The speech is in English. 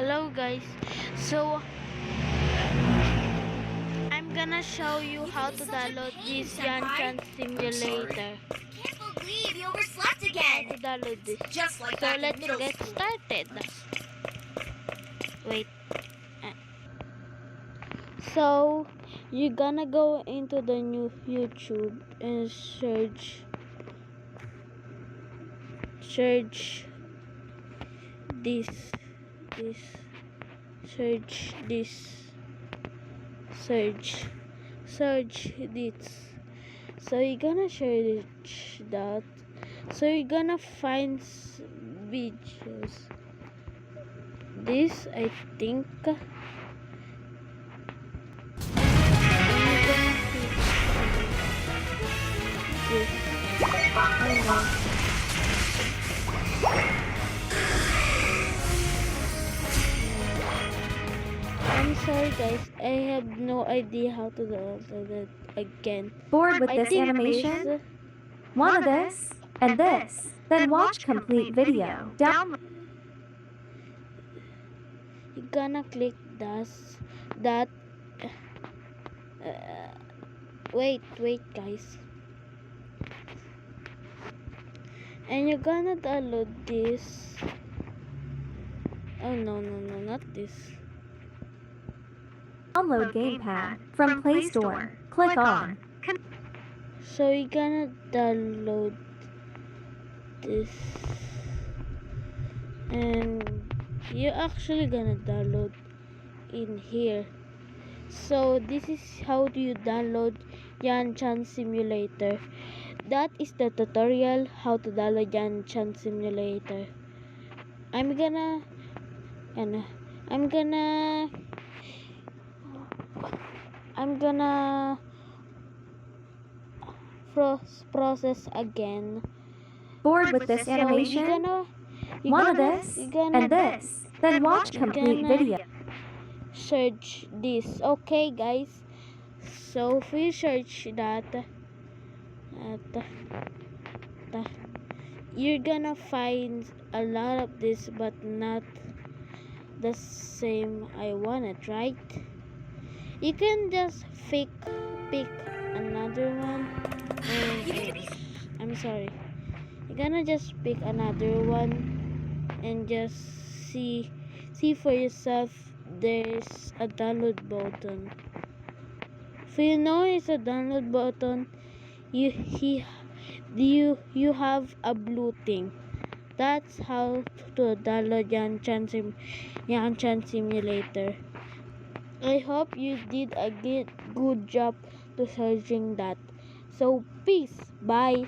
Hello guys, so I'm gonna show you how to download this Yanchan simulator. Can't believe you overslept How again. to download this. Just like So back in let's middle get school. started. Wait. So you're gonna go into the new YouTube and search this search this so you're gonna search that, so you're gonna find videos this I think, and you're gonna click this. Hang on. I'm sorry guys, I have no idea how to download it again. Bored with I this think animation? this, Want this? And this? Then watch complete video. you're gonna click that uh, wait guys, and you're gonna download this. Oh no, not this. Download Gamepad from Play Store. Click on. So you're gonna download this, and you're actually gonna download in here. So this is how do you download Yanchan simulator. That is the tutorial how to download Yanchan simulator. I'm gonna process again. Bored with this animation? Want this? And this? Then watch complete video. Search this. Okay guys, so if you search that, you're gonna find a lot of this, but not the same I wanted, right? You can just pick another one, and I'm sorry, you're gonna just pick another one and just see for yourself. There's a download button. If you know it's a download button, you have a blue thing. That's how to download Yanchan simulator. I hope you did a good job to searching that. So peace, bye.